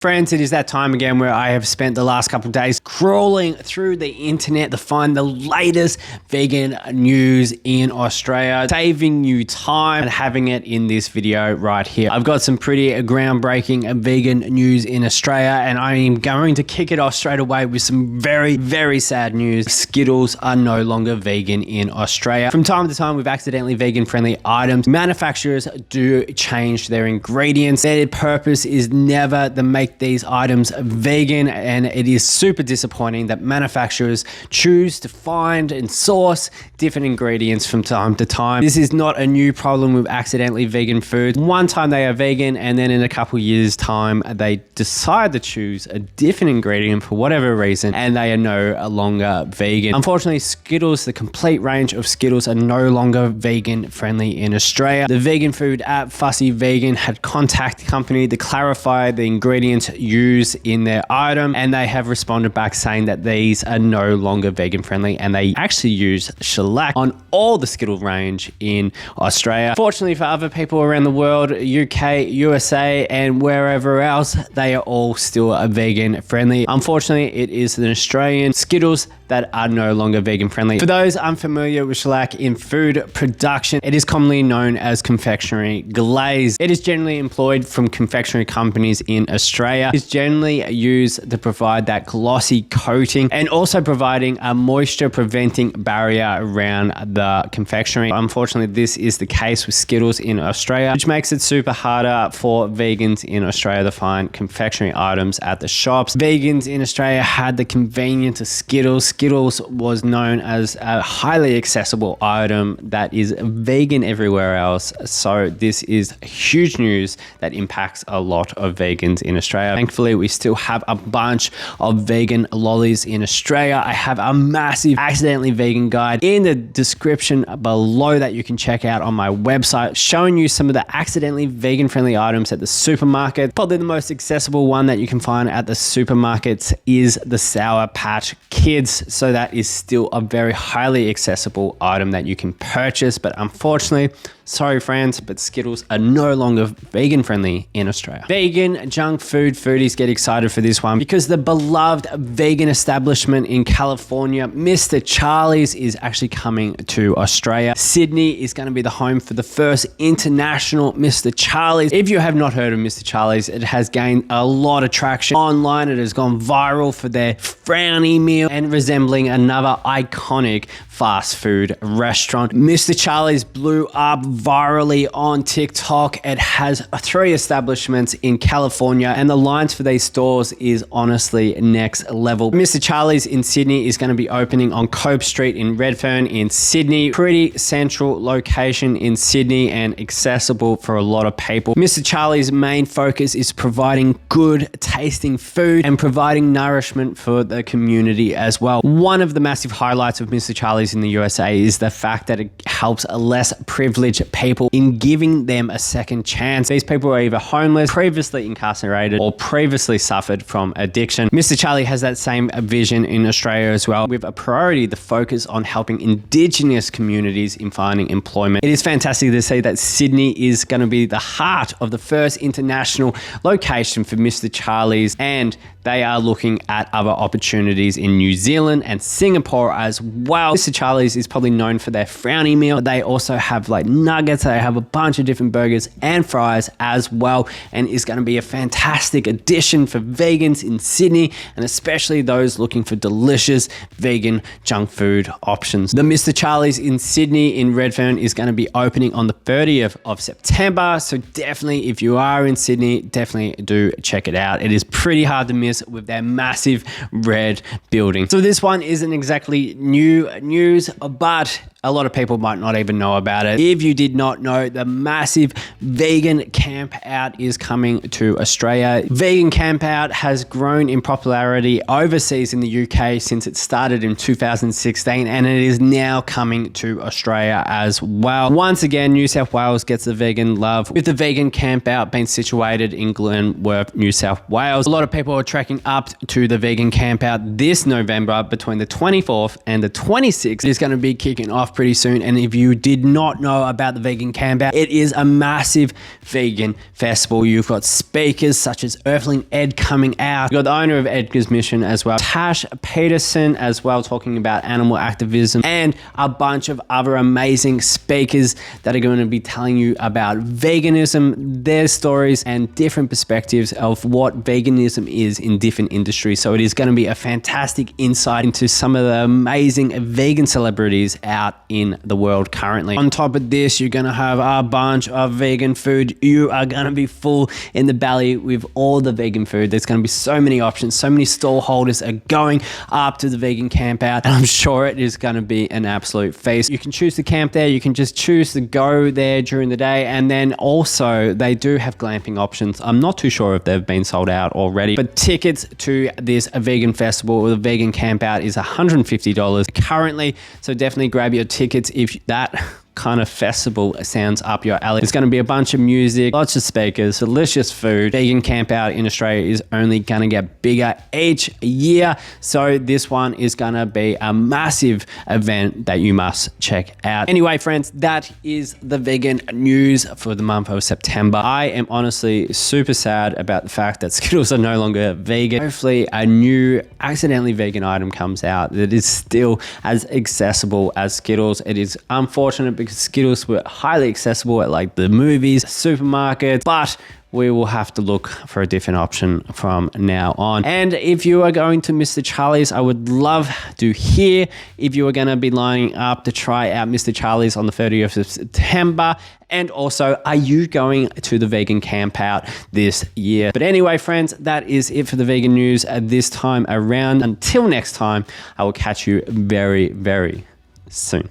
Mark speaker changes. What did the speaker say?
Speaker 1: Friends, it is that time again where I have spent the last couple of days crawling through the internet to find the latest vegan news in Australia, saving you time and having it in this video right here. I've got some pretty groundbreaking vegan news in Australia, and I am going to kick it off straight away with some very, very sad news. Skittles are no longer vegan in Australia. From time to time, with accidentally vegan-friendly items, manufacturers do change their ingredients. Their purpose is never to make these items vegan, and it is super disappointing that manufacturers choose to find and source different ingredients from time to time. This is not a new problem with accidentally vegan foods. One time they are vegan, and then in a couple years time they decide to choose a different ingredient for whatever reason, and they are no longer vegan. Unfortunately, Skittles, the complete range of Skittles, are no longer vegan friendly in Australia. The vegan food app Fussy Vegan had contacted the company to clarify the ingredients used in their item, and they have responded back saying that these are no longer vegan friendly, and they actually use shellac on all the Skittle range in Australia. Fortunately for other people around the world, UK, USA, and wherever else, they are all still vegan friendly. Unfortunately, it is the Australian Skittles that are no longer vegan friendly. For those unfamiliar with shellac in food production, it is commonly known as confectionery glaze. It is generally employed from confectionery companies in Australia. It's generally used to provide that glossy coating and also providing a moisture preventing barrier around the confectionery. Unfortunately, this is the case with Skittles in Australia, which makes it super harder for vegans in Australia to find confectionery items at the shops. Vegans in Australia had the convenience of Skittles. Skittles was known as a highly accessible item that is vegan everywhere else. So this is huge news that impacts a lot of vegans in Australia. Thankfully, we still have a bunch of vegan lollies in Australia. I have a massive accidentally vegan guide in the description below that you can check out on my website, showing you some of the accidentally vegan friendly items at the supermarket. Probably the most accessible one that you can find at the supermarkets is the Sour Patch Kids. So that is still a very highly accessible item that you can purchase, but unfortunately, sorry friends, but Skittles are no longer vegan friendly in Australia. Vegan junk food foodies get excited for this one because the beloved vegan establishment in California, Mr. Charlie's, is actually coming to Australia. Sydney is going to be the home for the first international Mr. Charlie's. If you have not heard of Mr. Charlie's, it has gained a lot of traction online. It has gone viral for their frowny meal and resembling another iconic fast food restaurant. Mr. Charlie's blew up virally on TikTok. It has 3 establishments in California, and the lines for these stores is honestly next level. Mr. Charlie's in Sydney is going to be opening on Cope Street in Redfern in Sydney. Pretty central location in Sydney and accessible for a lot of people. Mr. Charlie's main focus is providing good tasting food and providing nourishment for the community as well. One of the massive highlights of Mr. Charlie's in the USA is the fact that it helps less privileged people in giving them a second chance. These people are either homeless, previously incarcerated, or previously suffered from addiction. Mr. Charlie has that same vision in Australia as well, with a priority to focus on helping Indigenous communities in finding employment. It is fantastic to see that Sydney is going to be the heart of the first international location for Mr. Charlie's, and they are looking at other opportunities in New Zealand and Singapore as well. Mr. Charlie's is probably known for their frowny meal. They also have like nuggets. They have a bunch of different burgers and fries as well, and is going to be a fantastic addition for vegans in Sydney, and especially those looking for delicious vegan junk food options. The Mr. Charlie's in Sydney in Redfern is going to be opening on the 30th of September. So definitely, if you are in Sydney, definitely do check it out. It is pretty hard to miss with their massive red building. So this one isn't exactly new news, but a lot of people might not even know about it. If you did not know, the massive vegan campout is coming to Australia. Vegan campout has grown in popularity overseas in the UK since it started in 2016, and it is now coming to Australia as well. Once again, New South Wales gets the vegan love, with the vegan campout being situated in Glenworth, New South Wales. A lot of people are trekking up to the vegan campout this November between the 24th and the 26th. It's going to be kicking off off pretty soon. And if you did not know about the Vegan Campout, it is a massive vegan festival. You've got speakers such as Earthling Ed coming out. You've got the owner of Edgar's Mission as well, Tash Peterson as well, talking about animal activism, and a bunch of other amazing speakers that are going to be telling you about veganism, their stories, and different perspectives of what veganism is in different industries. So it is going to be a fantastic insight into some of the amazing vegan celebrities out in the world currently. On top of this, you're going to have a bunch of vegan food. You are going to be full in the belly with all the vegan food. There's going to be so many options. So many stall holders are going up to the Vegan Campout, and I'm sure it is going to be an absolute feast. You can choose to camp there. You can just choose to go there during the day, and then also they do have glamping options. I'm not too sure if they've been sold out already, but tickets to this vegan festival or the Vegan Campout is $150 currently, so definitely grab your tickets if that kind of festival sounds up your alley. There's going to be a bunch of music, lots of speakers, delicious food. Vegan Campout in Australia is only going to get bigger each year, so this one is going to be a massive event that you must check out. Anyway, friends, that is the vegan news for the month of September. I am honestly super sad about the fact that Skittles are no longer vegan. Hopefully a new accidentally vegan item comes out that is still as accessible as Skittles. It is unfortunate because Skittles were highly accessible at like the movies, supermarkets, but we will have to look for a different option from now on. And if you are going to Mr. Charlie's, I would love to hear if you are going to be lining up to try out Mr. Charlie's on the 30th of September. And also, are you going to the Vegan Campout this year? But anyway, friends, that is it for the vegan news at this time around. Until next time, I will catch you very, very soon.